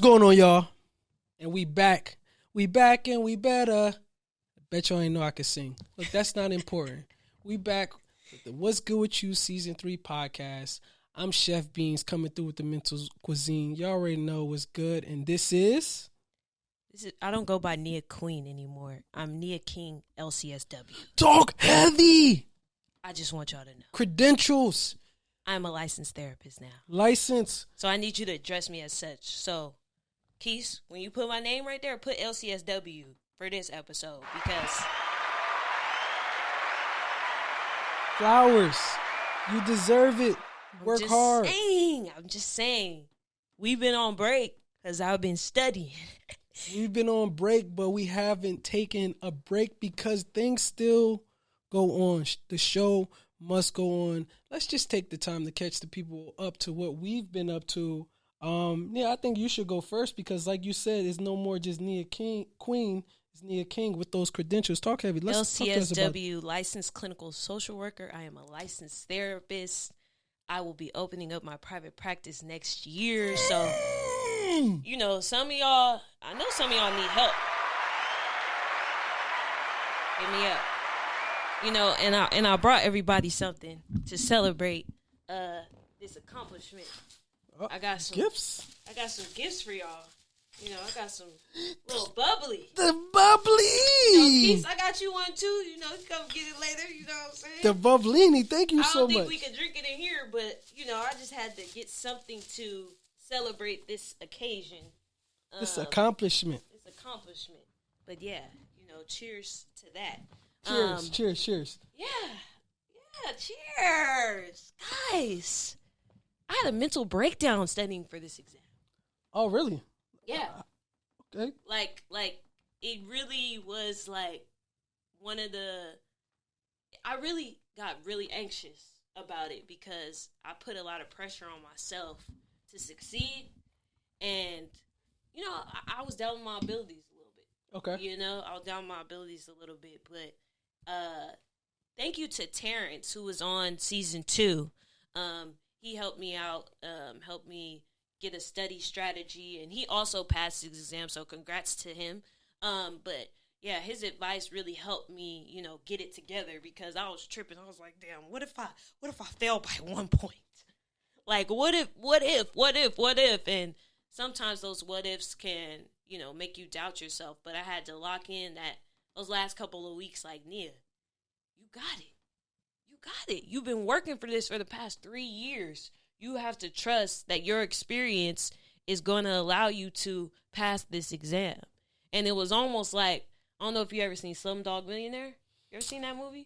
going on, y'all? And we back. We back and we better. I bet y'all ain't know I could sing. Look, that's not important. We back with the What's Good With You Season 3 podcast. I'm Chef Beanz coming through with the mental cuisine. Y'all already know what's good. And this is I don't go by Niaqueen anymore. I'm Niaqueen LCSW. Talk heavy. I just want y'all to know. Credentials. I'm a licensed therapist now. License. So I need you to address me as such. So, Keith, when you put my name right there, put LCSW for this episode because... Flowers. You deserve it. Work hard. I'm just saying. We've been on break because I've been studying. We've been on break, but we haven't taken a break because things still go on. The show must go on. Let's just take the time to catch the people up to what we've been up to. I think you should go first because, like you said, it's no more just Nia Queen. It's Nia King with those credentials. Talk heavy. Let's LCSW, licensed clinical social worker. I am a licensed therapist. I will be opening up my private practice next year. So, some of y'all, I know some of y'all need help. Hit me up. And I brought everybody something to celebrate this accomplishment. I got some gifts. I got some gifts for y'all. I got some little bubbly. The bubbly. Keith, I got you one too. You come get it later. You know what I'm saying? The bubblini. Thank you so much. I don't think we could drink it in here, but I just had to get something to celebrate this occasion. This accomplishment. But yeah, cheers to that. Cheers. Yeah, cheers. Guys, I had a mental breakdown studying for this exam. Oh, really? Yeah. Okay. Like it really was like one of the... I really got really anxious about it because I put a lot of pressure on myself to succeed. And, I was down with my abilities a little bit. Okay. I was down with my abilities a little bit. But thank you to Terrence, who was on season 2. He helped me out, helped me get a study strategy, and he also passed his exam, so congrats to him. But yeah, his advice really helped me, get it together because I was tripping. I was like, damn, what if I fail by 1 point? Like, what if? And sometimes those what ifs can, make you doubt yourself. But I had to lock in those last couple of weeks, like, Nia, you got it. You got it. You've been working for this for the past 3 years. You have to trust that your experience is going to allow you to pass this exam. And it was almost like, I don't know if you ever seen Slumdog Millionaire. You ever seen that movie?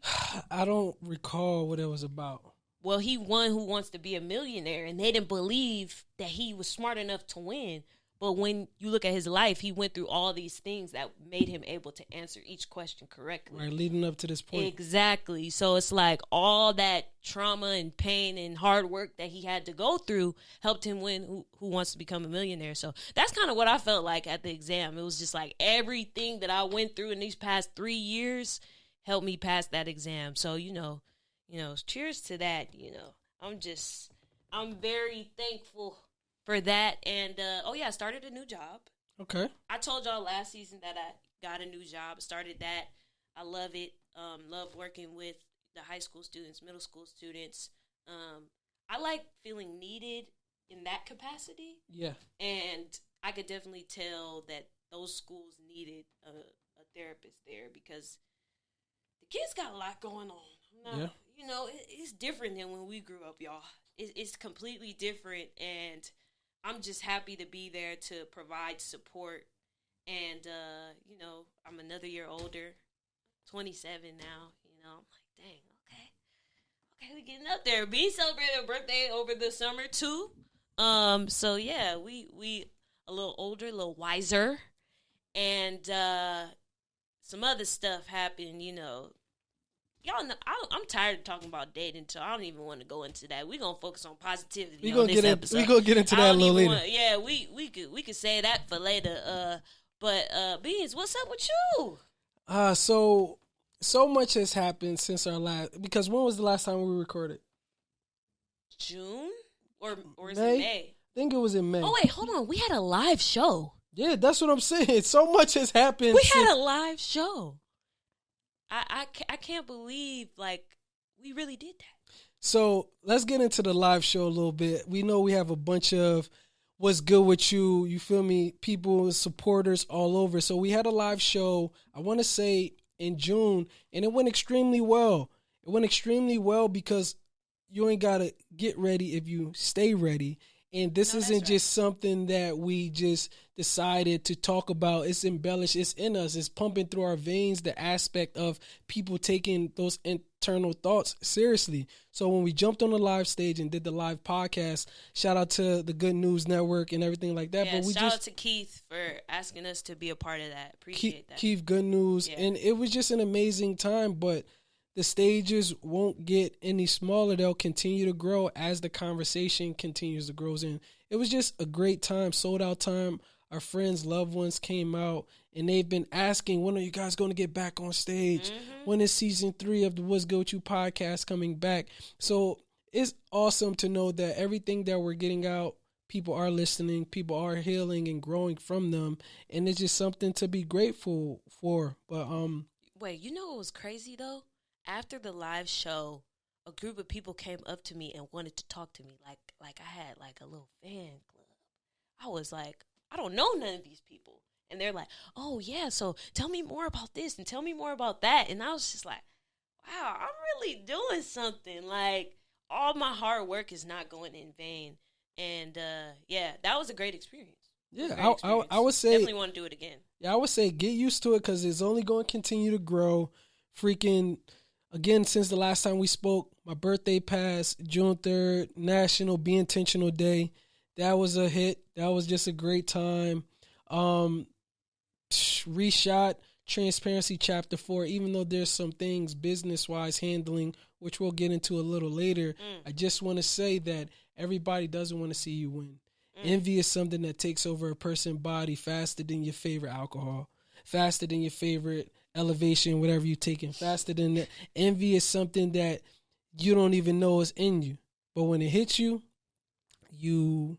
I don't recall what it was about. Well, he won Who Wants to Be a Millionaire, and they didn't believe that he was smart enough to win. But when you look at his life, he went through all these things that made him able to answer each question correctly. Right, leading up to this point. Exactly. So it's like all that trauma and pain and hard work that he had to go through helped him win Who Wants to Become a Millionaire. So that's kind of what I felt like at the exam. It was just like everything that I went through in these past 3 years helped me pass that exam. So, cheers to that. I'm very thankful for that. And, I started a new job. Okay. I told y'all last season that I got a new job, started that. I love it. Love working with the high school students, middle school students. I like feeling needed in that capacity. Yeah. And I could definitely tell that those schools needed a therapist there because the kids got a lot going on. Yeah. It's different than when we grew up, y'all. It's completely different, and I'm just happy to be there to provide support. And, I'm another year older, 27 now. I'm like, dang, okay, we getting up there. We celebrated a birthday over the summer, too. So, yeah, we a little older, a little wiser. And some other stuff happened, Y'all know, I'm tired of talking about dating, so I don't even want to go into that. We're going to focus on positivity on this episode. We're going to get into that a little later. We could say that for later. But Beanz, what's up with you? So much has happened since our last, because when was the last time we recorded? June? Or is it May? think it was in May. Oh, wait, hold on. We had a live show. Yeah, that's what I'm saying. So much has happened. We had a live show. I can't believe, like, we really did that. So let's get into the live show a little bit. We know we have a bunch of what's good with you feel me, people, supporters all over. So we had a live show, I want to say in June, and it went extremely well. It went extremely well because you ain't got to get ready if you stay ready. And this isn't just something that we just decided to talk about. It's embellished. It's in us. It's pumping through our veins, the aspect of people taking those internal thoughts seriously. So when we jumped on the live stage and did the live podcast, shout out to the Good News Network and everything like that. Yeah, but shout out to Keith for asking us to be a part of that. Appreciate that. Keith, Good News. Yeah. And it was just an amazing time, but the stages won't get any smaller. They'll continue to grow as the conversation continues to grow. And it was just a great time, sold out time. Our friends, loved ones came out, and they've been asking, when are you guys going to get back on stage? Mm-hmm. When is season 3 of the What's Good With You podcast coming back? So it's awesome to know that everything that we're getting out, people are listening, people are healing and growing from them, and it's just something to be grateful for. But wait, you know what was crazy though? After the live show, a group of people came up to me and wanted to talk to me like I had like a little fan club. I was like, I don't know none of these people. And they're like, oh, yeah, so tell me more about this and tell me more about that. And I was just like, wow, I'm really doing something. Like, all my hard work is not going in vain. And, yeah, that was a great experience. Yeah, I would say. Definitely want to do it again. Yeah, I would say get used to it because it's only going to continue to grow. Freaking, again, since the last time we spoke, my birthday passed, June 3rd, National Be Intentional Day. That was a hit. That was just a great time. Reshot Transparency Chapter 4, even though there's some things business-wise handling, which we'll get into a little later, I just want to say that everybody doesn't want to see you win. Envy is something that takes over a person's body faster than your favorite alcohol, faster than your favorite elevation, whatever you're taking, faster than that. Envy is something that you don't even know is in you. But when it hits you, you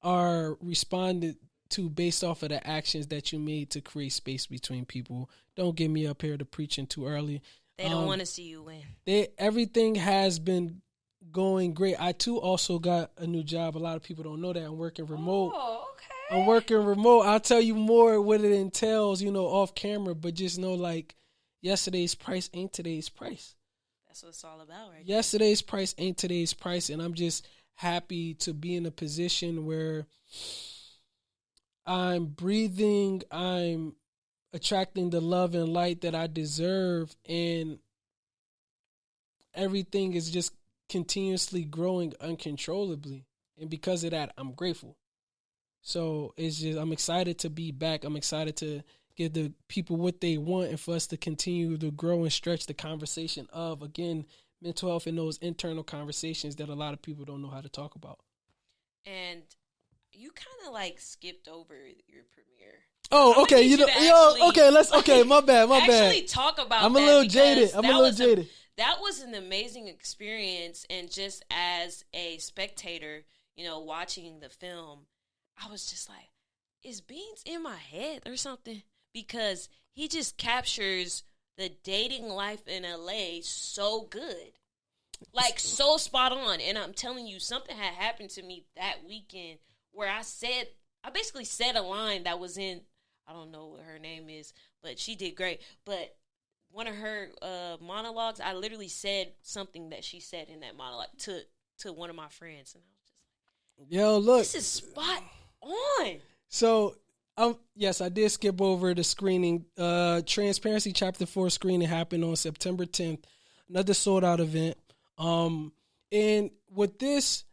are responded to based off of the actions that you made to create space between people. Don't get me up here to preaching too early. They don't want to see you win. Everything has been going great. I too also got a new job. A lot of people don't know that. I'm working remote. Oh, okay. I'm working remote. I'll tell you more what it entails, off camera, but just know like yesterday's price ain't today's price. That's what it's all about, right? Yesterday's price ain't today's price, and I'm just happy to be in a position where I'm breathing, I'm attracting the love and light that I deserve, and everything is just continuously growing uncontrollably. And because of that, I'm grateful. So I'm excited to be back. I'm excited to give the people what they want and for us to continue to grow and stretch the conversation of, again, mental health and those internal conversations that a lot of people don't know how to talk about. And you kind of like skipped over your premiere. Oh, okay. My bad. Actually talk about I'm a little jaded. That was an amazing experience. And just as a spectator, watching the film, I was just like, is Beanz in my head or something? Because he just captures the dating life in LA so good. Like, so spot on. And I'm telling you, something had happened to me that weekend where I basically said a line that was in, I don't know what her name is, but she did great. But one of her monologues, I literally said something that she said in that monologue to one of my friends. And I was just like, yo, look. This is spot on. So, yes, I did skip over the screening. Transparency Chapter 4 screening happened on September 10th. Another sold-out event. And with this,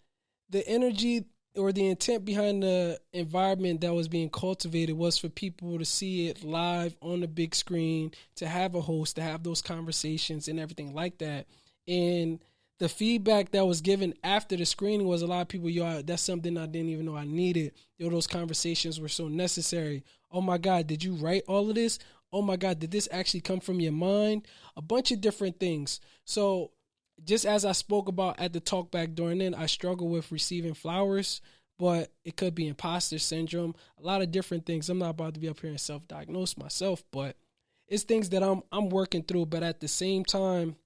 the energy or the intent behind the environment that was being cultivated was for people to see it live on the big screen, to have a host, to have those conversations and everything like that. And the feedback that was given after the screening was a lot of people, that's something I didn't even know I needed. Those conversations were so necessary. Oh my God, did you write all of this? Oh my God, did this actually come from your mind? A bunch of different things. So just as I spoke about at the talk back during then, I struggle with receiving flowers. but it could be imposter syndrome, a lot of different things. I'm not about to be up here and self-diagnose myself, but it's things that I'm working through. But at the same time,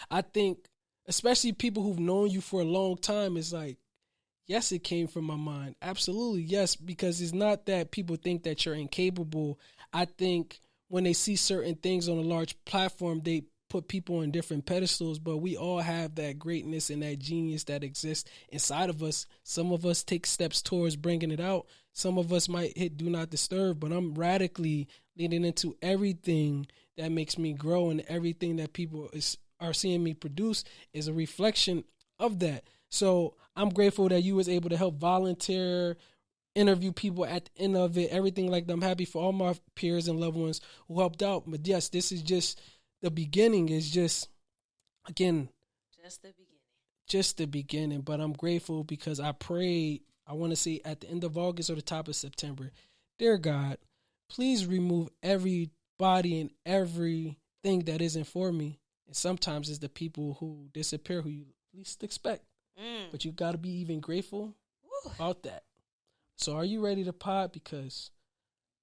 I think, especially people who've known you for a long time, it's like, yes, it came from my mind. Absolutely, yes, because it's not that people think that you're incapable. I think when they see certain things on a large platform, they put people on different pedestals, but we all have that greatness and that genius that exists inside of us. Some of us take steps towards bringing it out. Some of us might hit do not disturb, but I'm radically leaning into everything that makes me grow, and everything that people are seeing me produce is a reflection of that. So I'm grateful that you was able to help volunteer, interview people at the end of it, everything like that. I'm happy for all my peers and loved ones who helped out. But yes, this is just the beginning. Is just, again, just the beginning. But I'm grateful because I prayed, I want to say at the end of August or the top of September, dear God, please remove everybody and everything that isn't for me. And sometimes it's the people who disappear who you least expect. But you got to be even grateful about that. So are you ready to pod? Because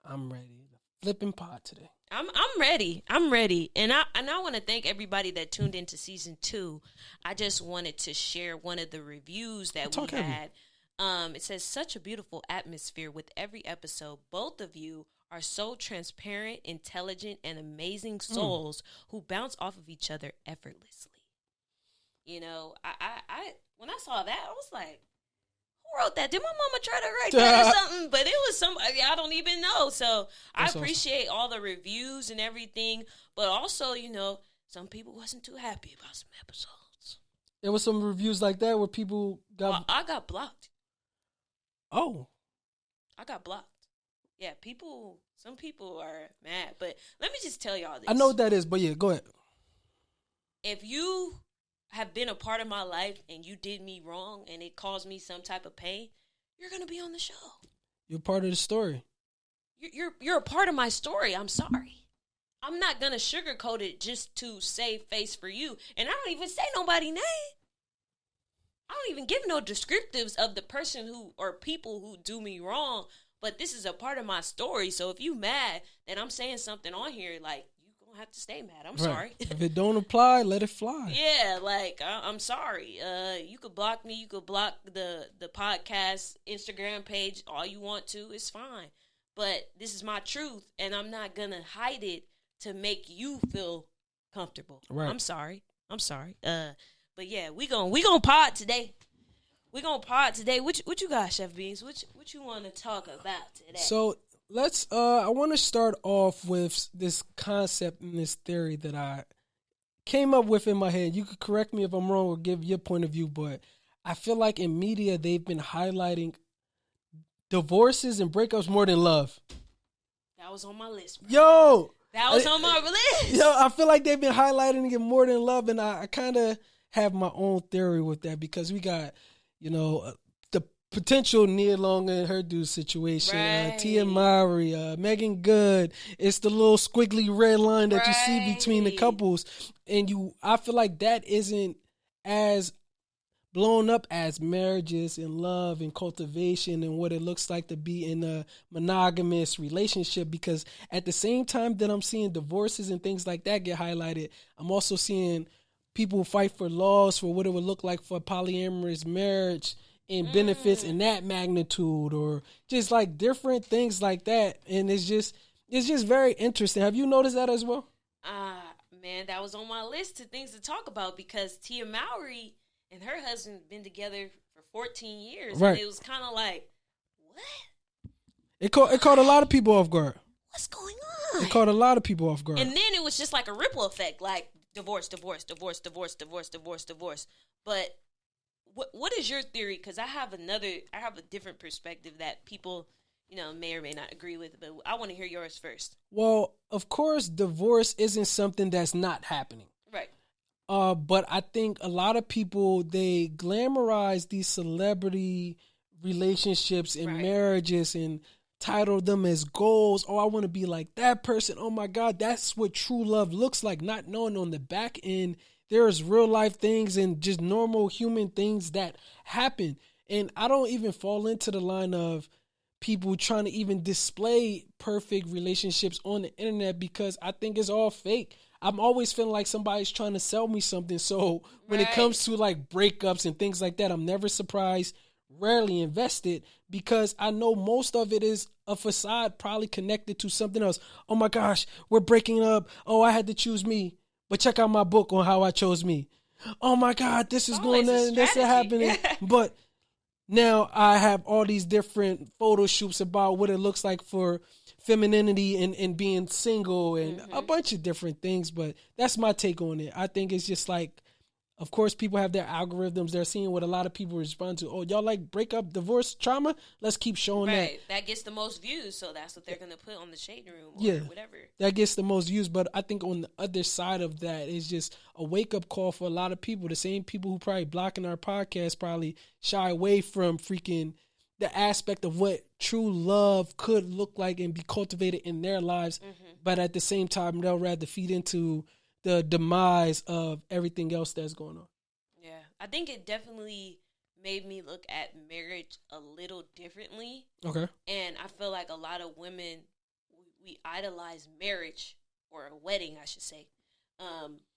I'm ready to flipping pod today. I'm ready. I'm ready. And I want to thank everybody that tuned into season 2. I just wanted to share one of the reviews that we had. It says, such a beautiful atmosphere with every episode. Both of you are so transparent, intelligent, and amazing souls who bounce off of each other effortlessly. You know, I when I saw that, I was like, who wrote that? Did my mama try to write that or something? But it was somebody I don't even know. So that's I appreciate awesome. All the reviews and everything. But also, you know, some people wasn't too happy about some episodes. There was some reviews like that where people got... Well, I got blocked. Oh. I got blocked. Yeah, some people are mad. But let me just tell y'all this. I know what that is, but yeah, go ahead. If you have been a part of my life and you did me wrong and it caused me some type of pain, you're going to be on the show. You're part of the story. You're a part of my story. I'm sorry. I'm not going to sugarcoat it just to save face for you. And I don't even say nobody's name. I don't even give no descriptives of the person who or people who do me wrong, but this is a part of my story. So if you mad that I'm saying something on here, like, have to stay mad. I'm sorry. If it don't apply, let it fly. Yeah, like I'm sorry. You could block me. You could block the podcast Instagram page all you want to. It's fine. But this is my truth, and I'm not gonna hide it to make you feel comfortable. Right. I'm sorry. But yeah, we gonna pod today. What you got, Chef Beanz? What you want to talk about today? So. I want to start off with this concept and this theory that I came up with in my head. You could correct me if I'm wrong or give your point of view, but I feel like in media, they've been highlighting divorces and breakups more than love. That was on my list, bro. Yo! That was on my list. Yo, I feel like they've been highlighting it more than love, and I kind of have my own theory with that because we got, you know, potential Nia Long and her dude situation, right. Tia Mowry, Megan Good. It's the little squiggly red line that you see between the couples, and I feel like that isn't as blown up as marriages and love and cultivation and what it looks like to be in a monogamous relationship. Because at the same time that I'm seeing divorces and things like that get highlighted, I'm also seeing people fight for laws for what it would look like for a polyamorous marriage. And benefits in that magnitude, or just like different things like that, and it's just very interesting. Have you noticed that as well? Man, that was on my list of things to talk about because Tia Mowry and her husband been together for 14 years, right? And it was kind of like, what? It caught a lot of people off guard. What's going on? It caught a lot of people off guard, and then it was just like a ripple effect, like divorce. But what is your theory? Because I have a different perspective that people, you know, may or may not agree with, but I want to hear yours first. Well, of course, divorce isn't something that's not happening. Right. But I think a lot of people, they glamorize these celebrity relationships and marriages and title them as goals. Oh, I want to be like that person. Oh my God, that's what true love looks like. Not knowing on the back end, there's real life things and just normal human things that happen. And I don't even fall into the line of people trying to even display perfect relationships on the internet because I think it's all fake. I'm always feeling like somebody's trying to sell me something. So when it comes to like breakups and things like that, I'm never surprised, rarely invested, because I know most of it is a facade probably connected to something else. Oh my gosh, we're breaking up. Oh, I had to choose me. But check out my book on how I chose me. Oh my God, this is going on and this is happening. But now I have all these different photo shoots about what it looks like for femininity and being single and a bunch of different things. But that's my take on it. I think it's just like, of course, people have their algorithms. They're seeing what a lot of people respond to. Oh, y'all like breakup, divorce, trauma? Let's keep showing that. Right. That gets the most views, so that's what they're going to put on the Shade Room or whatever. That gets the most views. But I think on the other side of that is just a wake-up call for a lot of people. The same people who probably blocking our podcast probably shy away from freaking the aspect of what true love could look like and be cultivated in their lives. But at the same time, they'll rather feed into the demise of everything else that's going on. Yeah, I think it definitely made me look at marriage a little differently. Okay. And I feel like a lot of women, we idolize marriage, or a wedding, I should say,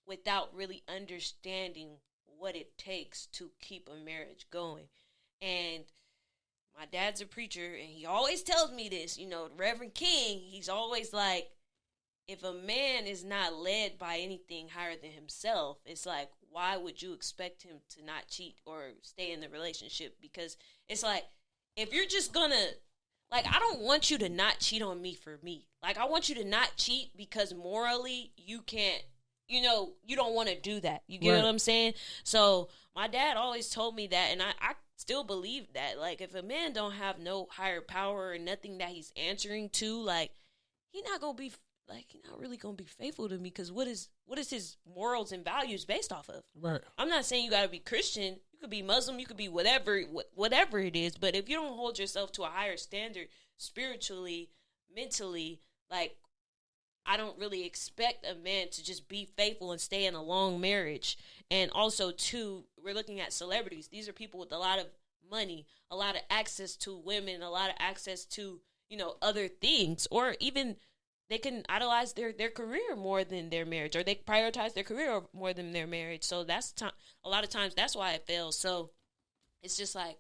without really understanding what it takes to keep a marriage going. And my dad's a preacher, and he always tells me this, Reverend King, he's always like, if a man is not led by anything higher than himself, it's like, why would you expect him to not cheat or stay in the relationship? Because it's like, if you're just gonna, like, I don't want you to not cheat on me for me. Like, I want you to not cheat because morally you can't, you don't want to do that. You get what I'm saying? So my dad always told me that, and I still believe that. Like, if a man don't have no higher power or nothing that he's answering to, like, he's not really gonna be faithful to me, because what is his morals and values based off of? Right. I'm not saying you gotta be Christian. You could be Muslim. You could be whatever it is. But if you don't hold yourself to a higher standard spiritually, mentally, like, I don't really expect a man to just be faithful and stay in a long marriage. And also, too, we're looking at celebrities. These are people with a lot of money, a lot of access to women, a lot of access to, other things, or even they can idolize their career more than their marriage, or they prioritize their career more than their marriage. So that's a lot of times that's why it fails. So it's just like,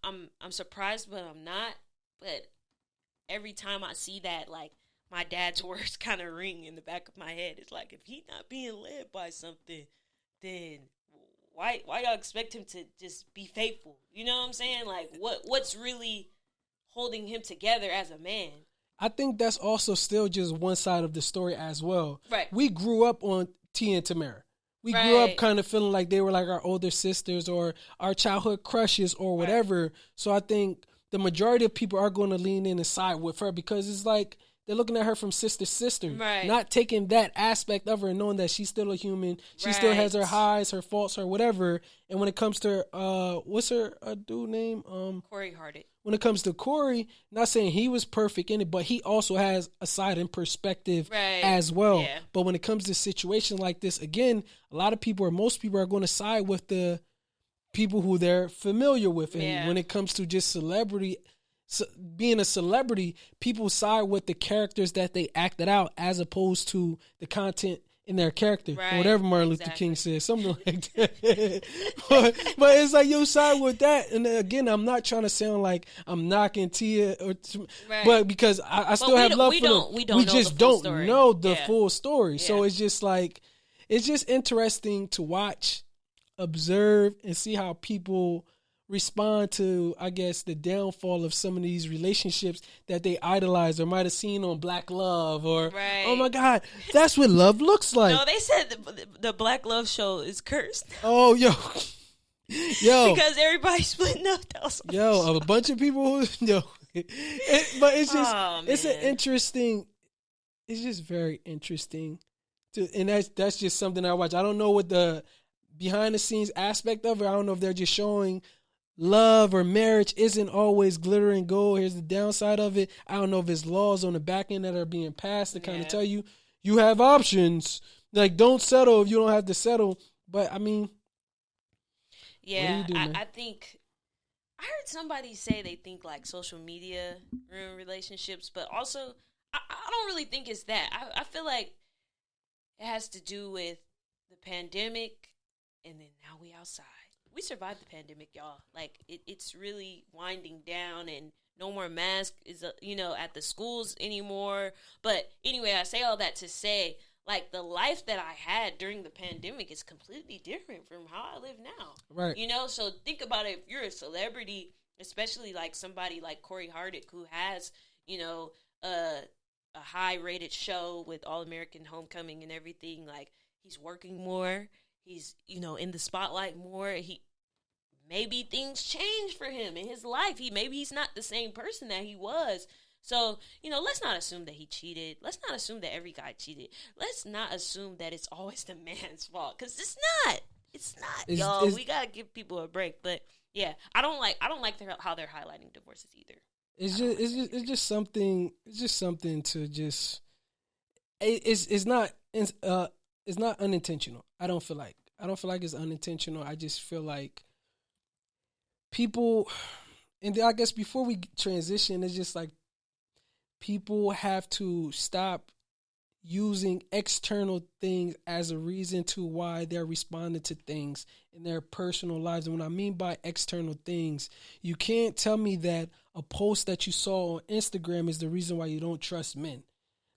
I'm surprised, but I'm not. But every time I see that, like, my dad's words kind of ring in the back of my head. It's like, if he's not being led by something, then why y'all expect him to just be faithful? You know what I'm saying? Like, what's really holding him together as a man? I think that's also still just one side of the story as well. Right. We grew up on T and Tamara. We grew up kind of feeling like they were like our older sisters or our childhood crushes or whatever. Right. So I think the majority of people are going to lean in and side with her, because it's like they're looking at her from sister to sister, not taking that aspect of her and knowing that she's still a human. She still has her highs, her faults, her whatever. And when it comes to what's her dude name? Corey Hardit. When it comes to Corey, not saying he was perfect in it, but he also has a side and perspective as well. Yeah. But when it comes to situations like this, again, a lot of people, or most people, are going to side with the people who they're familiar with. And when it comes to just celebrity, being a celebrity, people side with the characters that they acted out as opposed to the content in their character, or whatever Martin Luther King said, something like that. but it's like, you side with that. And again, I'm not trying to sound like I'm knocking Tia, but because I still have love for them. We just don't know the full story. So it's just like, it's just interesting to watch, observe, and see how people respond to, I guess, the downfall of some of these relationships that they idolize or might have seen on Black Love, or oh my God, that's what love looks like. No, they said the Black Love show is cursed. Oh, yo, because everybody's splitting up. A bunch of people who, but it's just it's an interesting. It's just very interesting, and that's just something I watch. I don't know what the behind the scenes aspect of it. I don't know if they're just showing love or marriage isn't always glitter and gold. Here's the downside of it. I don't know if it's laws on the back end that are being passed to kind of tell you have options. Like, don't settle if you don't have to settle. But I mean, I think I heard somebody say they think like social media ruin relationships, but also I don't really think it's that. I feel like it has to do with the pandemic, and then now we outside. We survived the pandemic, y'all. Like it's really winding down, and no more masks is at the schools anymore. But anyway, I say all that to say, like, the life that I had during the pandemic is completely different from how I live now. Right. So think about it. If you're a celebrity, especially like somebody like Corey Hardick, who has a high rated show with All American Homecoming and everything, like, he's working more. He's, in the spotlight more. Maybe things change for him in his life. Maybe he's not the same person that he was. So, let's not assume that he cheated. Let's not assume that every guy cheated. Let's not assume that it's always the man's fault, because it's not. It's not, y'all. We gotta give people a break. But yeah, I don't like how they're highlighting divorces either. It's just something. It's just something to just. It's not unintentional. I don't feel like it's unintentional. I just feel like people, and I guess before we transition, it's just like people have to stop using external things as a reason to why they're responding to things in their personal lives. And what I mean by external things, you can't tell me that a post that you saw on Instagram is the reason why you don't trust men.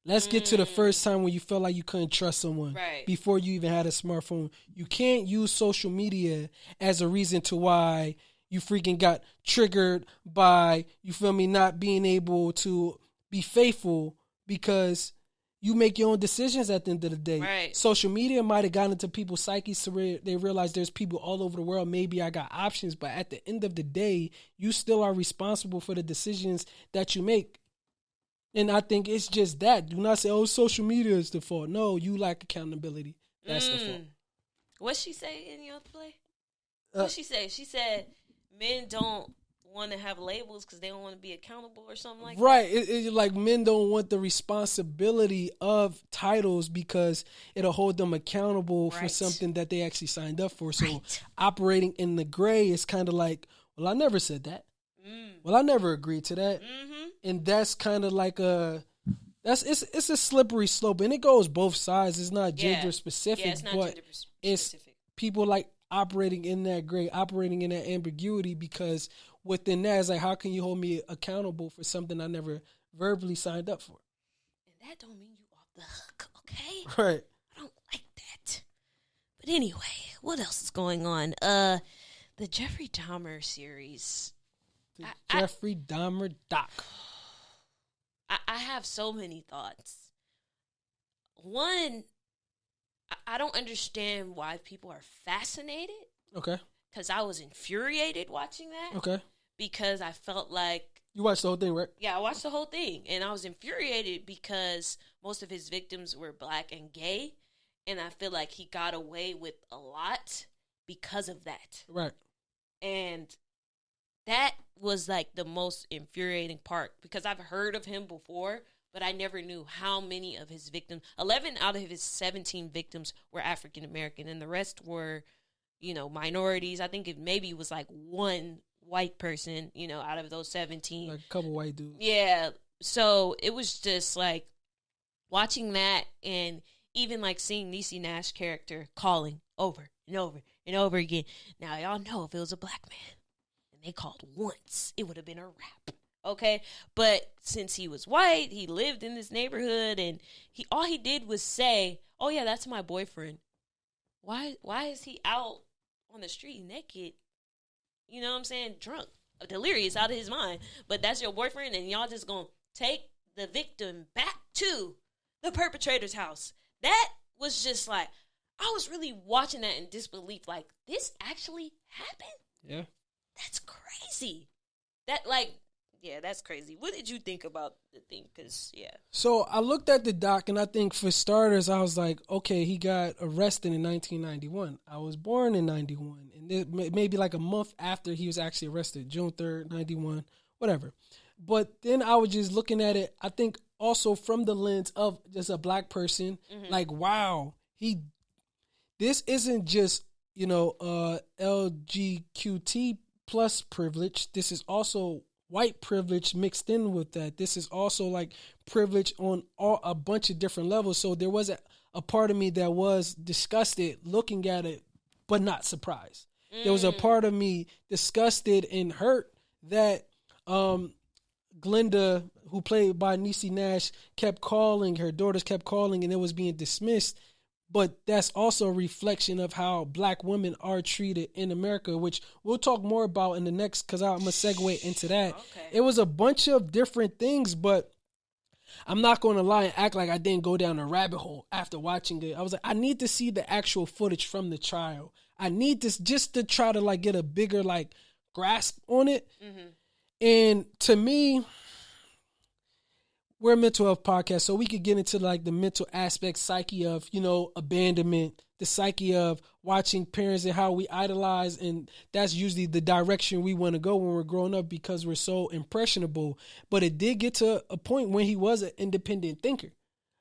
Let's get to the first time when you felt like you couldn't trust someone before you even had a smartphone. You can't use social media as a reason to why you freaking got triggered by, not being able to be faithful, because you make your own decisions at the end of the day. Right. Social media might have gotten into people's psyches so they realize there's people all over the world. Maybe I got options, but at the end of the day, you still are responsible for the decisions that you make. And I think it's just that. Do not say, oh, social media is the fault. No, you lack accountability. That's the fault. What'd she say in your play? What'd she say? She said men don't want to have labels because they don't want to be accountable or something like that. Right. It's like men don't want the responsibility of titles because it'll hold them accountable for something that they actually signed up for. So operating in the gray is kind of like, well, I never said that. Well, I never agreed to that. Mm-hmm. And that's kind of like it's a slippery slope, and it goes both sides. It's not gender specific, it's not but gender specific. It's people like operating in that gray, operating in that ambiguity, because within that, it's like, how can you hold me accountable for something I never verbally signed up for? And that don't mean you off the hook, okay? Right. I don't like that. But anyway, what else is going on? The Jeffrey Dahmer series. Jeffrey Dahmer doc. I have so many thoughts. One, I don't understand why people are fascinated. Okay. Because I was infuriated watching that. Okay. Because I felt like... You watched the whole thing, right? Yeah, I watched the whole thing. And I was infuriated because most of his victims were black and gay. And I feel like he got away with a lot because of that. Right. And that was like the most infuriating part, because I've heard of him before, but I never knew how many of his victims, 11 out of his 17 victims were African American, and the rest were, minorities. I think it maybe was like one white person, out of those 17. Like a couple white dudes. Yeah. So it was just like watching that, and even like seeing Niecy Nash character calling over and over and over again. Now, y'all know if it was a black man, they called once, it would have been a wrap. Okay? But since he was white, he lived in this neighborhood, and all he did was say, oh yeah, that's my boyfriend. Why is he out on the street naked? You know what I'm saying? Drunk, delirious, out of his mind. But that's your boyfriend, and y'all just gonna take the victim back to the perpetrator's house. That was just like, I was really watching that in disbelief. Like, this actually happened? Yeah. That's crazy. That's crazy. What did you think about the thing? Because, So I looked at the doc, and I think for starters, I was like, okay, he got arrested in 1991. I was born in 91. And maybe like a month after he was actually arrested, June 3rd, 91, whatever. But then I was just looking at it, I think also from the lens of just a black person, like, wow, this isn't just, LGQT plus privilege. This is also white privilege mixed in with that. This is also like privilege on a bunch of different levels. So there was a part of me that was disgusted looking at it, but not surprised. There was a part of me disgusted and hurt that Glenda, who played by Niecy Nash, kept calling, her daughters kept calling, and it was being dismissed. But that's also a reflection of how black women are treated in America, which we'll talk more about in the next, because I'm going to segue into that. Okay. It was a bunch of different things, but I'm not going to lie and act like I didn't go down a rabbit hole after watching it. I was like, I need to see the actual footage from the trial. I need this just to try to like get a bigger like grasp on it. Mm-hmm. And to me, we're a mental health podcast, so we could get into like the mental aspect, psyche of, you know, abandonment, the psyche of watching parents and how we idolize, and that's usually the direction we want to go when we're growing up because we're so impressionable. But it did get to a point when he was an independent thinker.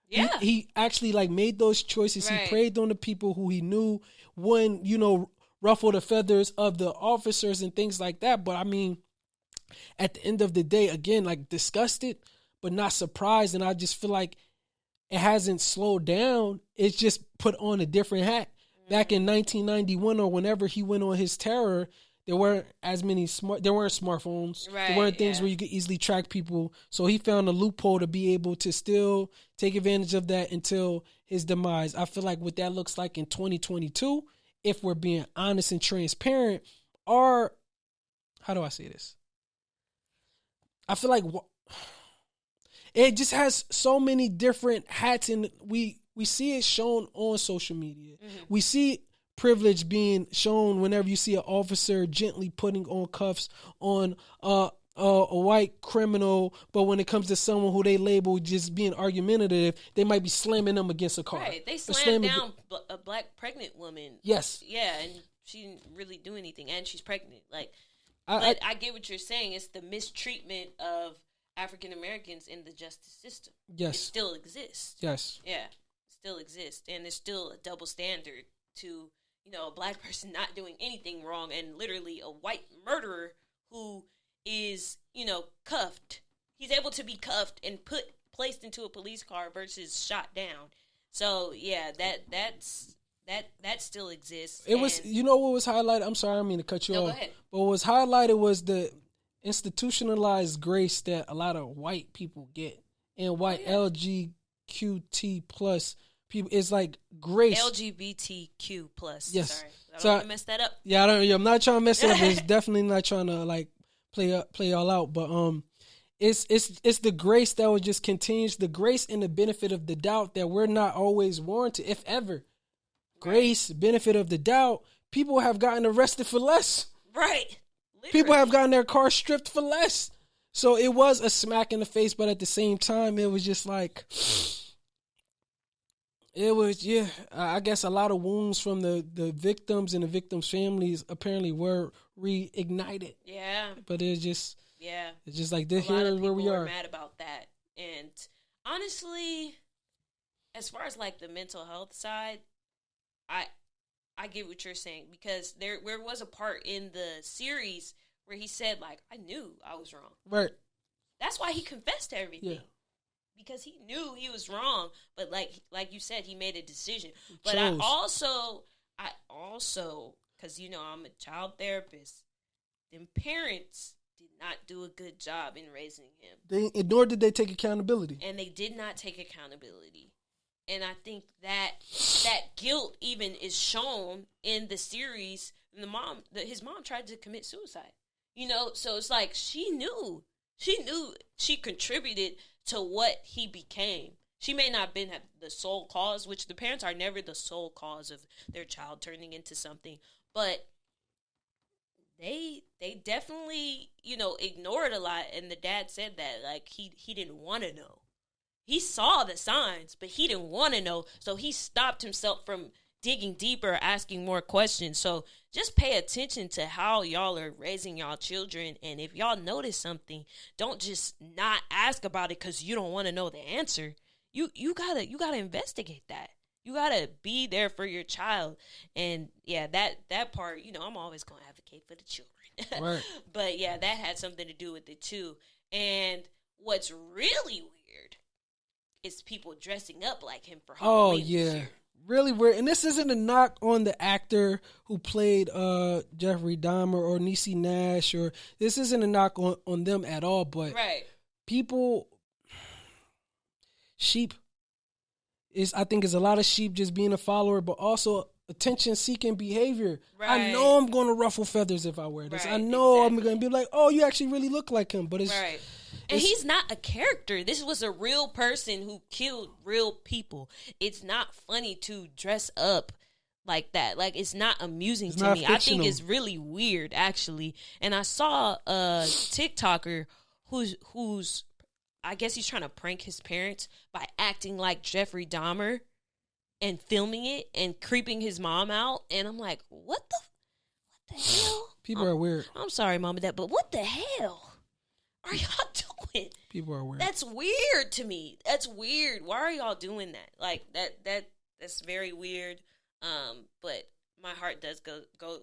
Yeah. He actually like made those choices. Right. He preyed on the people who he knew wouldn't, you know, ruffle the feathers of the officers and things like that. But I mean, at the end of the day, again, like disgusted, but not surprised. And I just feel like it hasn't slowed down. It's just put on a different hat. Back in 1991 or whenever he went on his terror, there weren't as many there weren't smartphones. Right, there weren't things where you could easily track people. So he found a loophole to be able to still take advantage of that until his demise. I feel like what that looks like in 2022, if we're being honest and transparent, how do I say this? I feel like it just has so many different hats, and we see it shown on social media. Mm-hmm. We see privilege being shown whenever you see an officer gently putting on cuffs on a white criminal, but when it comes to someone who they label just being argumentative, they might be slamming them against a car. Right, they slammed down a black pregnant woman. Yes. Yeah, and she didn't really do anything, and she's pregnant. Like, I get what you're saying. It's the mistreatment of African Americans in the justice system. Yes. It still exists. Yes. Yeah, it still exists. And there's still a double standard to, you know, a black person not doing anything wrong and literally a white murderer who is, you know, cuffed. He's able to be cuffed and placed into a police car versus shot down. So, yeah, that still exists. It was, you know what was highlighted? I'm sorry, I didn't mean to cut you off. Go ahead. But what was highlighted was the institutionalized grace that a lot of white people get, and white LGBTQ plus people. It's like grace. LGBTQ plus. Yes. Sorry, I don't want to mess that up. Yeah, I'm not trying to mess it up. It's definitely not trying to like play all out. But it's the grace that would just continues, the grace and the benefit of the doubt that we're not always warranted, if ever. Grace, benefit of the doubt. People have gotten arrested for less. Right. Literally. People have gotten their car stripped for less. So it was a smack in the face, but at the same time, it was just like, it was, I guess a lot of wounds from the victims and the victims' families apparently were reignited. Yeah. But it's just, it's just like this. Here is where we are. Mad about that. And honestly, as far as like the mental health side, I get what you're saying, because there was a part in the series where he said, like, I knew I was wrong. Right. That's why he confessed to everything. Yeah. Because he knew he was wrong, but like you said, he made a decision. But I also, because, you know, I'm a child therapist, them parents did not do a good job in raising him. Nor did they take accountability. And they did not take accountability. And I think that guilt even is shown in the series. And his mom tried to commit suicide. You know, so it's like she knew she contributed to what he became. She may not have been the sole cause, which the parents are never the sole cause of their child turning into something, but they definitely, you know, ignored a lot. And the dad said that, like, he didn't want to know. He saw the signs, but he didn't want to know, so he stopped himself from digging deeper, asking more questions. So just pay attention to how y'all are raising y'all children, and if y'all notice something, don't just not ask about it because you don't want to know the answer. You gotta investigate that. You gotta be there for your child, and yeah, that part, you know, I'm always gonna advocate for the children. Right. But yeah, that had something to do with it too. And what's really weird is people dressing up like him for Halloween. Oh yeah, really weird. And this isn't a knock on the actor who played Jeffrey Dahmer or Niecy Nash, or this isn't a knock on them at all. But right. people, sheep I think is a lot of sheep just being a follower, but also attention-seeking behavior. Right. I know I'm going to ruffle feathers if I wear this. Right, I know exactly. I'm going to be like, oh, you actually really look like him. But it's right. And he's not a character. This was a real person who killed real people. It's not funny to dress up like that. Like, it's not amusing It's to not me. fictional. I think it's really weird, actually. And I saw a TikToker who's I guess he's trying to prank his parents by acting like Jeffrey Dahmer and filming it and creeping his mom out. And I'm like, what the hell? People are weird. I'm sorry, Mom and Dad, but what the hell are y'all doing? People are weird. That's weird to me. That's weird. Why are y'all doing that? Like that's very weird. But my heart does go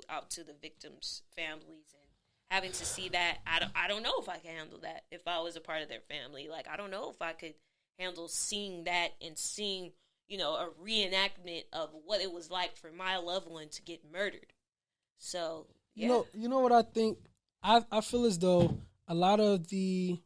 out to the victims' families, and having to see that, I don't know if I can handle that if I was a part of their family. Like, I don't know if I could handle seeing that and seeing, a reenactment of what it was like for my loved one to get murdered. So, yeah. You know what I think? I feel as though a lot of the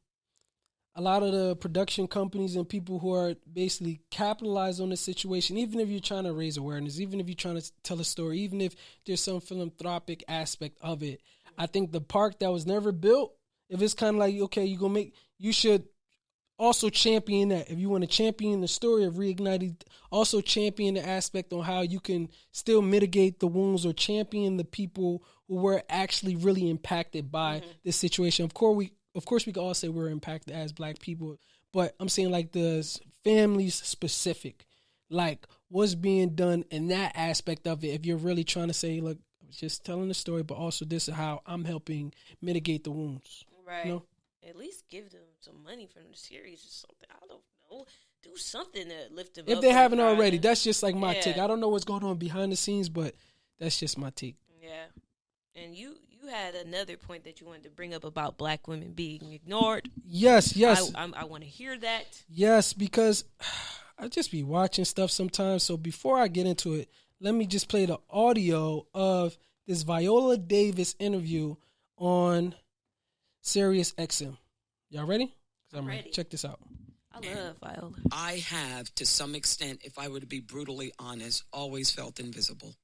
production companies and people who are basically capitalize on the situation, even if you're trying to raise awareness, even if you're trying to tell a story, even if there's some philanthropic aspect of it, I think the park that was never built, if it's kind of like, okay, you should also champion that. If you want to champion the story of reigniting, also champion the aspect on how you can still mitigate the wounds or champion the people who were actually really impacted by this situation. Of course, we can all say we're impacted as Black people, but I'm saying like the families specific, like what's being done in that aspect of it. If you're really trying to say, look, just telling the story, but also this is how I'm helping mitigate the wounds. Right. At least give them some money from the series or something. I don't know. Do something to lift them up. If they haven't already, that's just like my take. I don't know what's going on behind the scenes, but that's just my take. Yeah. And you had another point that you wanted to bring up about Black women being ignored. Yes. I want to hear that. Yes, because I just be watching stuff sometimes. So before I get into it, let me just play the audio of this Viola Davis interview on Sirius XM. Y'all ready? I'm ready. Check this out. I love Viola. I have, to some extent, if I were to be brutally honest, always felt invisible.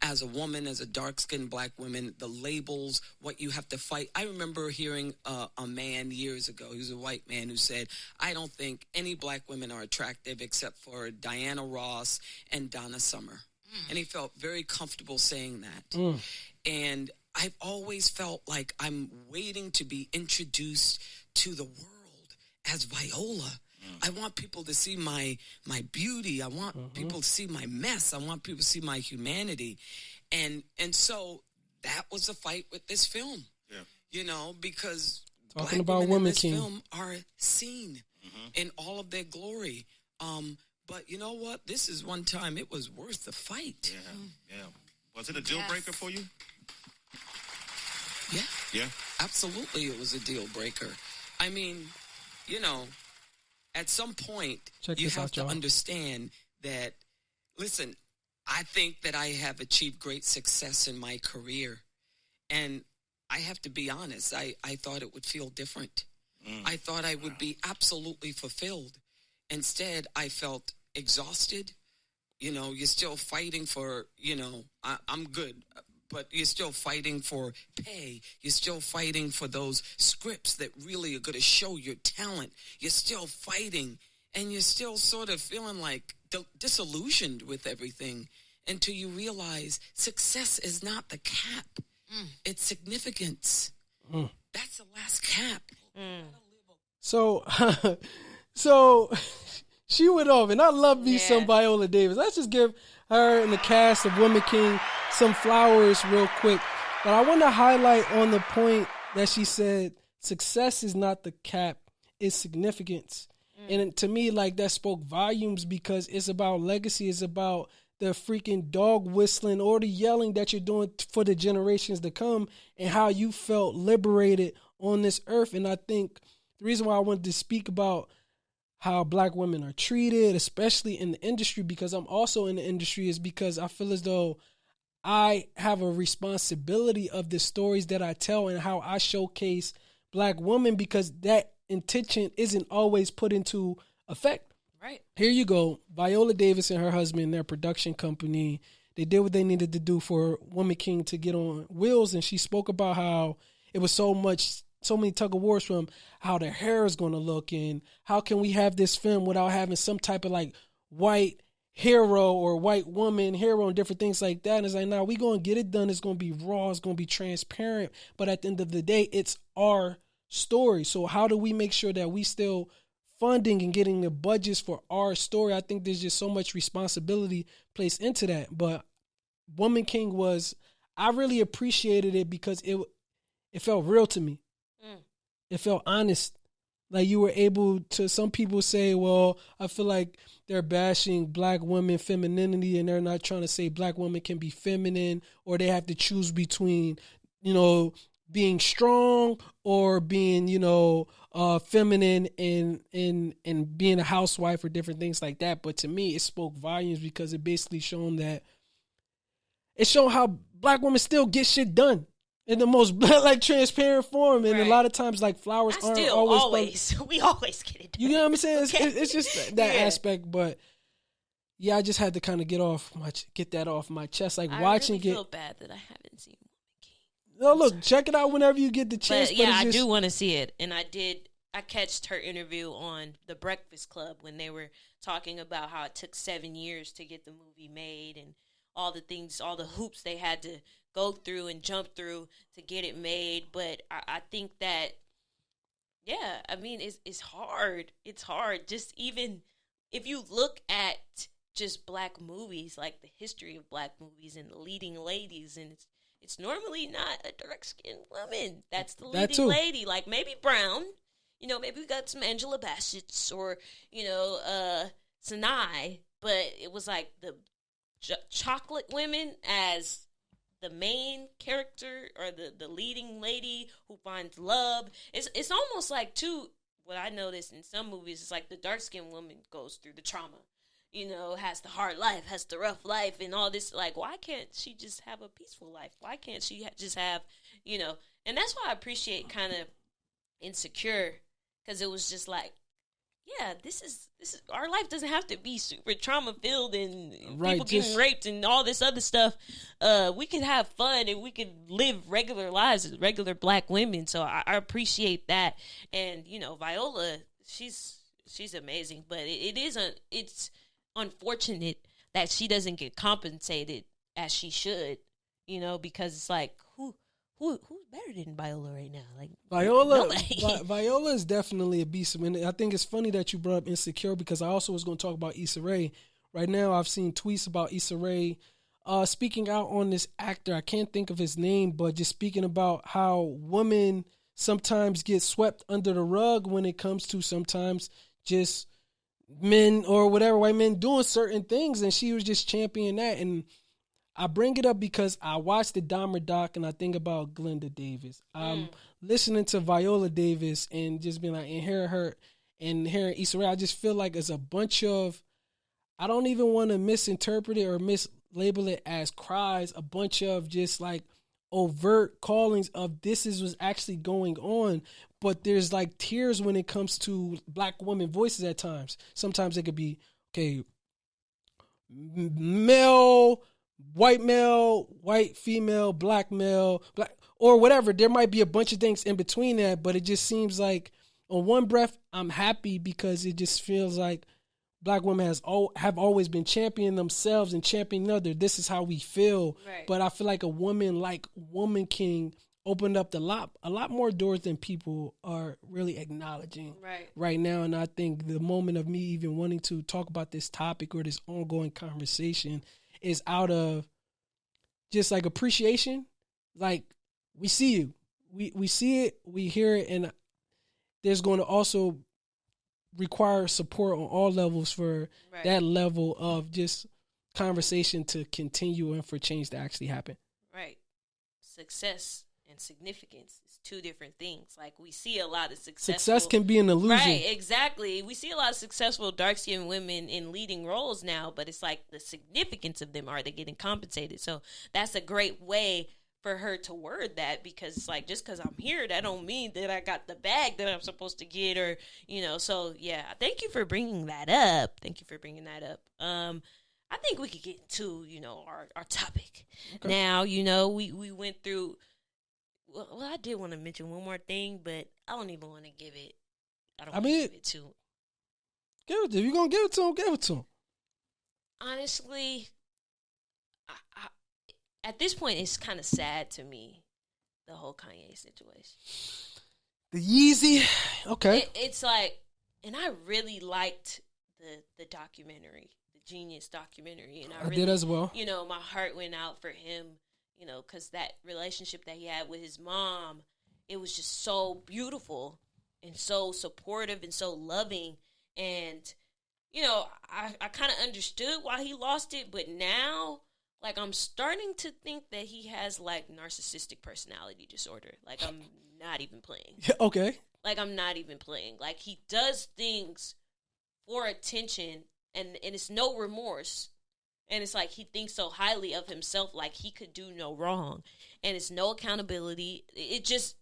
As a woman, as a dark-skinned Black woman, the labels, what you have to fight. I remember hearing a man years ago, he was a white man, who said, I don't think any Black women are attractive except for Diana Ross and Donna Summer. And he felt very comfortable saying that. And I've always felt like I'm waiting to be introduced to the world as Viola. I want people to see my beauty. I want people to see my mess. I want people to see my humanity. And so that was a fight with this film. Yeah. Because talking Black about women in this King. film are seen in all of their glory. But you know what? This is one time it was worth the fight. Yeah. Was it a deal breaker for you? Yeah. Absolutely, it was a deal breaker. I mean, at some point, you have to understand that, listen, I think that I have achieved great success in my career. And I have to be honest, I thought it would feel different. I thought I would be absolutely fulfilled. Instead, I felt exhausted. You're still fighting for, I'm good. But you're still fighting for pay. You're still fighting for those scripts that really are going to show your talent. You're still fighting, and you're still sort of feeling like disillusioned with everything until you realize success is not the cap. It's significance. That's the last cap. So she went off, and I love me some Viola Davis. Let's just give her and the cast of Woman King some flowers real quick. But I want to highlight on the point that she said, success is not the cap, it's significance. And to me, like, that spoke volumes, because it's about legacy. It's about the freaking dog whistling or the yelling that you're doing for the generations to come, and how you felt liberated on this earth. And I think the reason why I wanted to speak about how black women are treated, especially in the industry, because I'm also in the industry, is because I feel as though I have a responsibility of the stories that I tell and how I showcase black women, because that intention isn't always put into effect. Right. Here you go. Viola Davis and her husband, their production company, they did what they needed to do for Woman King to get on wheels. And she spoke about how it was so many tug of wars from how their hair is going to look, and how can we have this film without having some type of like white hero or white woman hero and different things like that. And it's like, nah, we going to get it done. It's going to be raw. It's going to be transparent. But at the end of the day, it's our story. So how do we make sure that we still funding and getting the budgets for our story? I think there's just so much responsibility placed into that. But Woman King I really appreciated it because it felt real to me. It felt honest. Like you were able to, some people say, well, I feel like they're bashing black women femininity, and they're not trying to say black women can be feminine, or they have to choose between, being strong or being, feminine and being a housewife or different things like that. But to me, it spoke volumes because it basically shown how black women still get shit done in the most transparent form. And a lot of times, like, flowers aren't always we always get it done. You know what I'm saying? Okay. It's just that aspect. But yeah, I just had to kind of get that off my chest. Like, watching it. I feel bad that I haven't seen Woman King. No, look, check it out whenever you get the chance. But yeah, I do want to see it. And I catched her interview on The Breakfast Club when they were talking about how it took 7 years to get the movie made, and all the things, all the hoops they had to go through and jump through to get it made. But I think that, yeah, I mean, it's hard. It's hard. Just even if you look at just black movies, like the history of black movies and the leading ladies, and it's normally not a dark-skinned woman that's the leading lady. Like maybe brown, maybe we got some Angela Bassett's or, Sinai, but it was like the chocolate women as the main character or the leading lady who finds love. It's almost like, too, what I noticed in some movies is like the dark-skinned woman goes through the trauma, has the hard life, has the rough life and all this. Like, why can't she just have a peaceful life? Why can't she just have, and that's why I appreciate kind of Insecure, because it was just like, yeah, this is our life doesn't have to be super trauma filled and people getting raped and all this other stuff. We could have fun and we could live regular lives as regular black women. So I appreciate that. And Viola, she's amazing, but it's unfortunate that she doesn't get compensated as she should. Because it's like who's better than Viola right now? Like Viola is definitely a beast. I mean, I think it's funny that you brought up Insecure, because I also was going to talk about Issa Rae. Right now, I've seen tweets about Issa Rae speaking out on this actor. I can't think of his name, but just speaking about how women sometimes get swept under the rug when it comes to sometimes just men or whatever, white men doing certain things, and she was just championing that. And I bring it up because I watched the Dahmer doc and I think about Glenda Davis. I'm listening to Viola Davis and just being like, and hearing her and hearing Issa Rae, I just feel like it's a bunch of, I don't even want to misinterpret it or mislabel it as cries, a bunch of just like overt callings of this is what's actually going on. But there's like tears when it comes to black women voices at times. Sometimes it could be, okay, white female, black male, black, or whatever. There might be a bunch of things in between that, but it just seems like on one breath, I'm happy because it just feels like black women have always been championing themselves and championing others. This is how we feel. Right. But I feel like a woman like Woman King opened up a lot more doors than people are really acknowledging right now. And I think the moment of me even wanting to talk about this topic or this ongoing conversation is out of just like appreciation. Like, we see you, we see it, we hear it, and there's going to also require support on all levels for that level of just conversation to continue and for change to actually happen. Right. Success and significance is two different things. Like, we see a lot of Success can be an illusion. Right, exactly. We see a lot of successful dark-skinned women in leading roles now, but it's like the significance of them, are they getting compensated? So that's a great way for her to word that, because it's like, just because I'm here, that don't mean that I got the bag that I'm supposed to get, or, so yeah, thank you for bringing that up. I think we could get into, our topic. Okay. Now, we went through, well, I did want to mention one more thing, but I don't even want to give it. Give it to him. Give it to him. You're going to give it to him, give it to him. Honestly, I at this point, it's kind of sad to me, the whole Kanye situation. The Yeezy, okay. It's like, and I really liked the documentary, the Genius documentary. And I did as well. My heart went out for him, because that relationship that he had with his mom, it was just so beautiful and so supportive and so loving. And, I kind of understood why he lost it, but now, like, I'm starting to think that he has, like, narcissistic personality disorder. Like, I'm not even playing. Okay. Like, I'm not even playing. Like, he does things for attention, and it's no remorse. And it's like he thinks so highly of himself, like he could do no wrong. And it's no accountability. It just,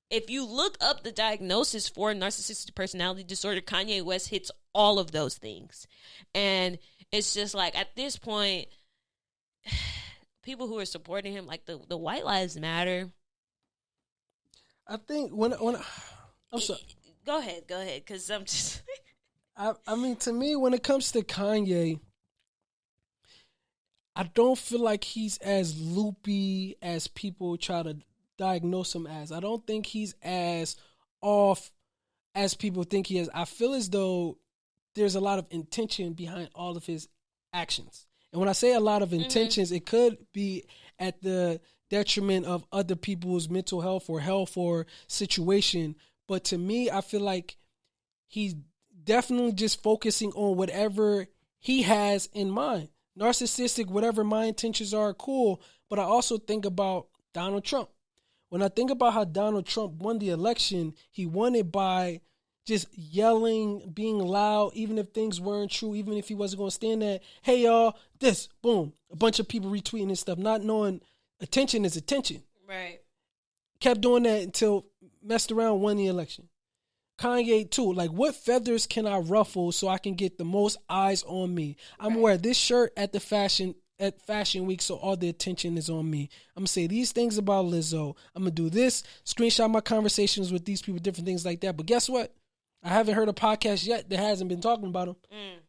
if you look up the diagnosis for narcissistic personality disorder, Kanye West hits all of those things. And it's just like, at this point, people who are supporting him, like the White Lives Matter. I think I'm sorry. Go ahead, because I'm just. I mean, to me, when it comes to Kanye, I don't feel like he's as loopy as people try to diagnose him as. I don't think he's as off as people think he is. I feel as though there's a lot of intention behind all of his actions. And when I say a lot of intentions, it could be at the detriment of other people's mental health or situation. But to me, I feel like he's definitely just focusing on whatever he has in mind. Narcissistic, whatever my intentions are, cool. But I also think about Donald Trump. When I think about how Donald Trump won the election, he won it by just yelling, being loud, even if things weren't true, even if he wasn't going to stand there. Hey, y'all, this, boom. A bunch of people retweeting and stuff, not knowing attention is attention. Right. Kept doing that until messed around, won the election. Kanye, too. Like, what feathers can I ruffle so I can get the most eyes on me? I'm gonna wear this shirt at Fashion Week, so all the attention is on me. I'm going to say these things about Lizzo. I'm going to do this, screenshot my conversations with these people, different things like that. But guess what? I haven't heard a podcast yet that hasn't been talking about him.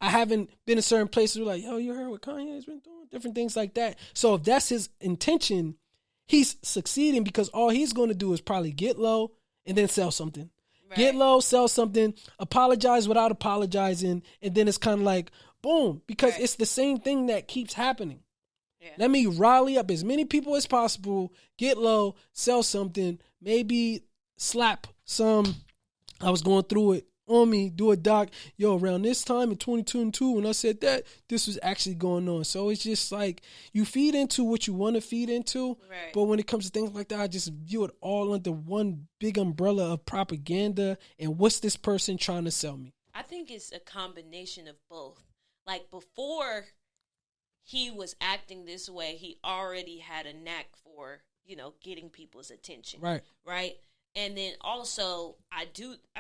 I haven't been in certain places where like, yo, you heard what Kanye's been doing? Different things like that. So if that's his intention, he's succeeding because all he's going to do is probably get low and then sell something. Right. Get low, sell something, apologize without apologizing, and then it's kind of like, boom, because it's the same thing that keeps happening. Yeah. Let me rally up as many people as possible, get low, sell something, maybe slap some, I was going through it, on me, do a doc, yo, around this time in 2022, when I said that, this was actually going on. So it's just like, you feed into what you want to feed into, but when it comes to things like that, I just view it all under one big umbrella of propaganda, and what's this person trying to sell me? I think it's a combination of both. Like, before he was acting this way, he already had a knack for, getting people's attention. Right? And then also,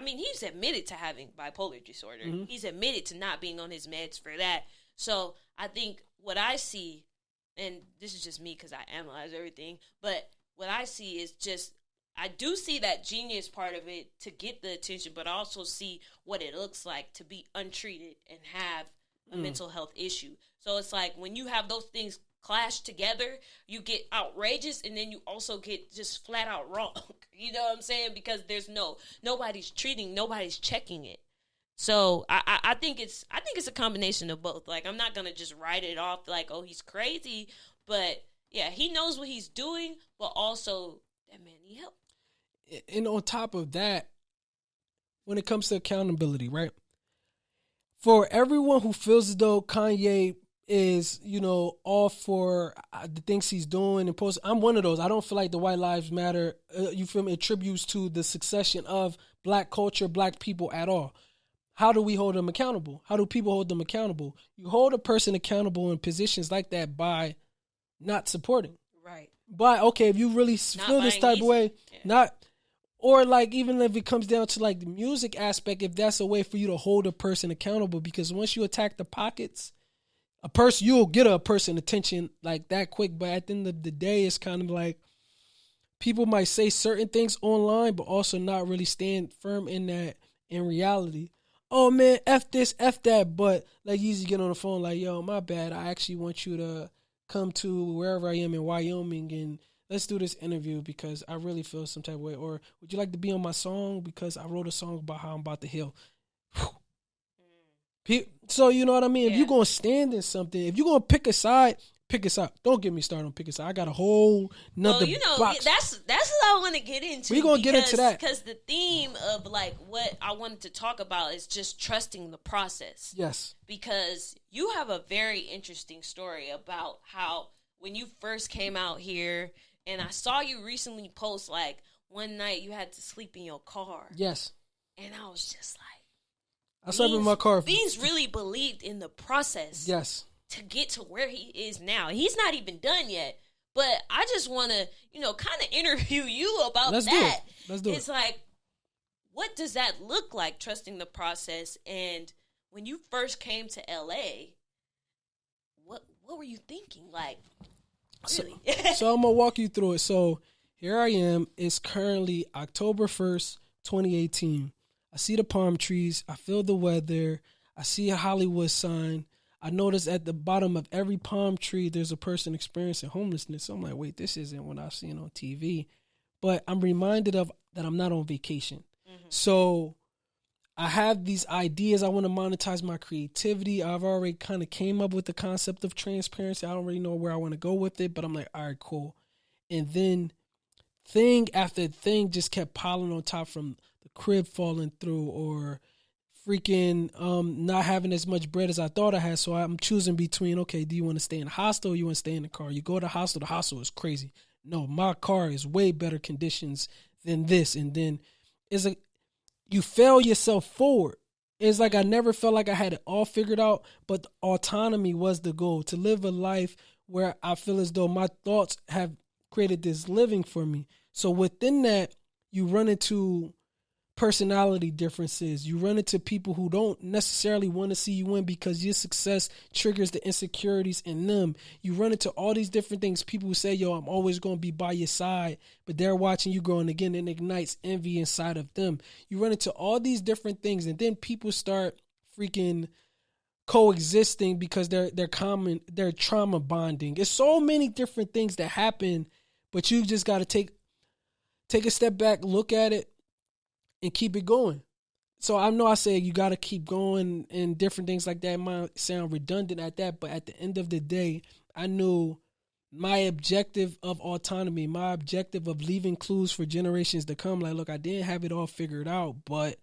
he's admitted to having bipolar disorder. Mm-hmm. He's admitted to not being on his meds for that. So I think what I see, and this is just me because I analyze everything, but what I see is just, I do see that genius part of it to get the attention, but I also see what it looks like to be untreated and have a mental health issue. So it's like when you have those things clash together, you get outrageous, and then you also get just flat out wrong. You know what I'm saying? Because there's nobody's treating, nobody's checking it. So I think it's a combination of both. Like, I'm not gonna just write it off like, oh, he's crazy, but yeah, he knows what he's doing, but also that man need help. And on top of that, when it comes to accountability, right? For everyone who feels as though Kanye is, all for the things he's doing and post. I'm one of those. I don't feel like the White Lives Matter, you feel me, attributes to the succession of black culture, black people at all. How do we hold them accountable? How do people hold them accountable? You hold a person accountable in positions like that by not supporting. Right. But, okay, if you really feel this type of way, or like even if it comes down to like the music aspect, if that's a way for you to hold a person accountable, because once you attack the pockets, you'll get a person attention like that quick. But at the end of the day, it's kind of like people might say certain things online, but also not really stand firm in that in reality. Oh man, F this, F that. But like you usually get on the phone like, yo, my bad. I actually want you to come to wherever I am in Wyoming and let's do this interview because I really feel some type of way. Or would you like to be on my song because I wrote a song about how I'm about to heal? So you know what I mean? If you're going to stand in something, if you're going to pick a side, pick a side. Don't get me started on pick a side. I got a whole nother box. That's what I want to get into. We're going to get into that. Because the theme of like what I wanted to talk about is just trusting the process. Yes. Because you have a very interesting story about how when you first came out here, and I saw you recently post like one night you had to sleep in your car. Yes. And I was just like, I slept in my car. Beanz really believed in the process. Yes. To get to where he is now. He's not even done yet. But I just want to, kind of interview you about Let's that. Let's do it. It's like, what does that look like, trusting the process? And when you first came to LA, what were you thinking? Like, really? So I'm going to walk you through it. So here I am. It's currently October 1st, 2018. I see the palm trees. I feel the weather. I see a Hollywood sign. I notice at the bottom of every palm tree, there's a person experiencing homelessness. So I'm like, wait, this isn't what I've seen on TV. But I'm reminded of that I'm not on vacation. Mm-hmm. So I have these ideas. I want to monetize my creativity. I've already kind of came up with the concept of transparency. I don't really know where I want to go with it, but I'm like, all right, cool. And then thing after thing just kept piling on top, from the crib falling through or freaking not having as much bread as I thought I had. So I'm choosing between, okay, do you want to stay in the hostel or you want to stay in the car? You go to the hostel is crazy. No, my car is way better conditions than this. And then you fail yourself forward. It's like I never felt like I had it all figured out, but autonomy was the goal, to live a life where I feel as though my thoughts have created this living for me. So within that, you run into personality differences. You run into people who don't necessarily want to see you win because your success triggers the insecurities in them. You run into all these different things. People who say, yo, I'm always going to be by your side, but they're watching you grow, and again, it ignites envy inside of them. You run into all these different things, and then people start freaking coexisting because they're trauma bonding. It's so many different things that happen, but you just got to take a step back, look at it, and keep it going. So I know I say you got to keep going and different things like that. It might sound redundant at that, but at the end of the day, I knew my objective of autonomy, my objective of leaving clues for generations to come. Like, look, I didn't have it all figured out, but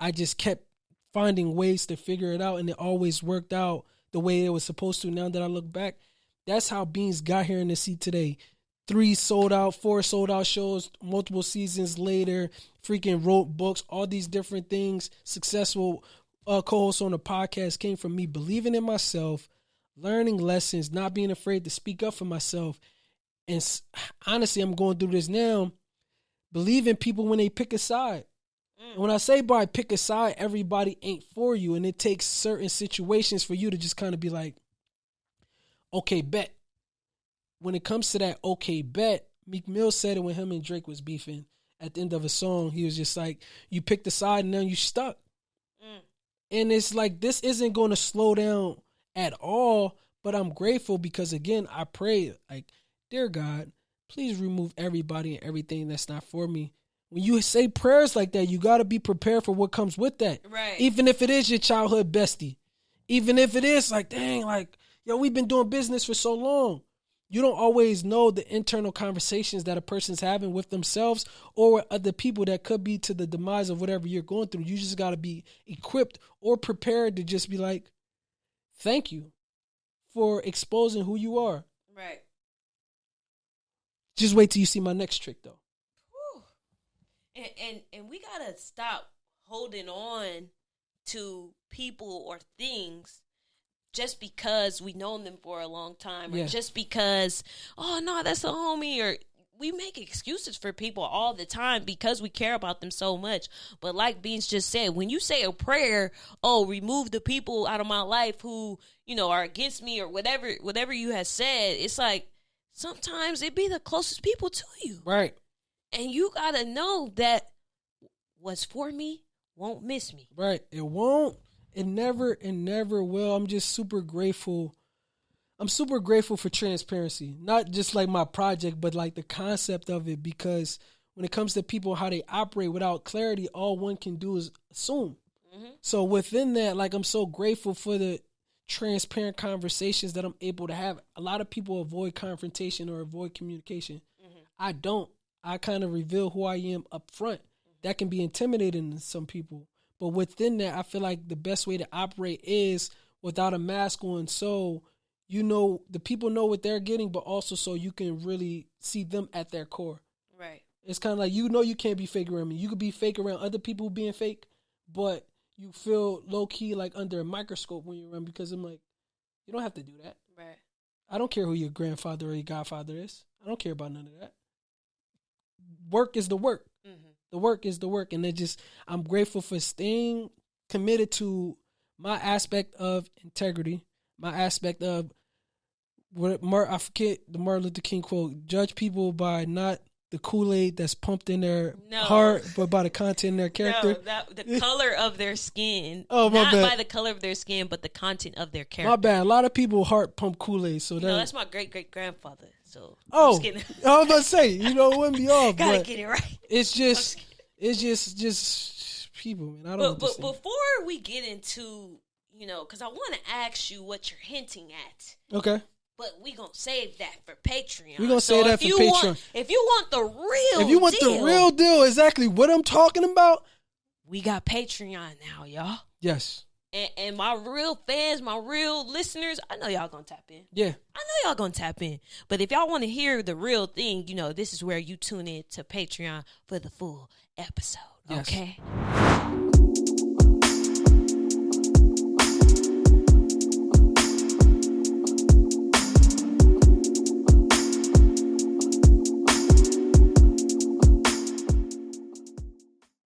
I just kept finding ways to figure it out, and it always worked out the way it was supposed to. Now that I look back, that's how Beanz got here in the seat today. 3 sold out, 4 sold out shows, multiple seasons later, freaking wrote books, all these different things. Successful co-host on the podcast came from me believing in myself, learning lessons, not being afraid to speak up for myself. And honestly, I'm going through this now, believing people when they pick a side. When I say by pick a side, everybody ain't for you. And it takes certain situations for you to just kind of be like, okay, bet. When it comes to that, okay, bet, Meek Mill said it when him and Drake was beefing. At the end of a song, he was just like, you picked a side and now you stuck. And it's like, this isn't going to slow down at all, but I'm grateful because, again, I pray, like, dear God, please remove everybody and everything that's not for me. When you say prayers like that, you got to be prepared for what comes with that. Right. Even if it is your childhood bestie. Even if it is like, dang, like, yo, we've been doing business for so long. You don't always know the internal conversations that a person's having with themselves or with other people that could be to the demise of whatever you're going through. You just got to be equipped or prepared to just be like, thank you for exposing who you are. Right. Just wait till you see my next trick, though. And we gotta stop holding on to people or things just because we known them for a long time, or just because, oh no, that's a homie, or we make excuses for people all the time because we care about them so much. But like Beanz just said, when you say a prayer, remove the people out of my life who, are against me, or whatever you have said, it's like sometimes it be the closest people to you. Right. And you gotta know that what's for me won't miss me. Right. It won't. It never will. I'm just super grateful. I'm super grateful for transparency. Not just like my project, but like the concept of it. Because when it comes to people, how they operate without clarity, all one can do is assume. Mm-hmm. So within that, like, I'm so grateful for the transparent conversations that I'm able to have. A lot of people avoid confrontation or avoid communication. Mm-hmm. I don't. I kind of reveal who I am up front. That can be intimidating to some people. But within that, I feel like the best way to operate is without a mask on. So, the people know what they're getting, but also so you can really see them at their core. Right. It's kind of like, you can't be fake around me. You could be fake around other people being fake, but you feel low-key like under a microscope when you're around, because I'm like, you don't have to do that. Right. I don't care who your grandfather or your godfather is. I don't care about none of that. Work is the work. Mm-hmm. The work is the work. And I'm grateful for staying committed to my aspect of integrity, my aspect of I forget the Martin Luther King quote, judge people by not the Kool-Aid that's pumped in their heart, but by the content in their character. No, the color of their skin. Oh, my not bad. By the color of their skin, but the content of their character. My bad. A lot of people heart pump Kool-Aid. So that's my great-great-grandfather. So I was about to say, it wouldn't be off. Gotta get it right. It's just people, man. I don't know. But before we get into, because I want to ask you what you're hinting at. Okay. But we gonna save that for Patreon. We're gonna save that for Patreon. If you want the real If you want the real deal, exactly what I'm talking about, we got Patreon now, y'all. Yes. And my real fans, my real listeners, I know y'all gonna tap in. Yeah. I know y'all gonna tap in. But if y'all want to hear the real thing, this is where you tune in to Patreon for the full episode. Yes. Okay?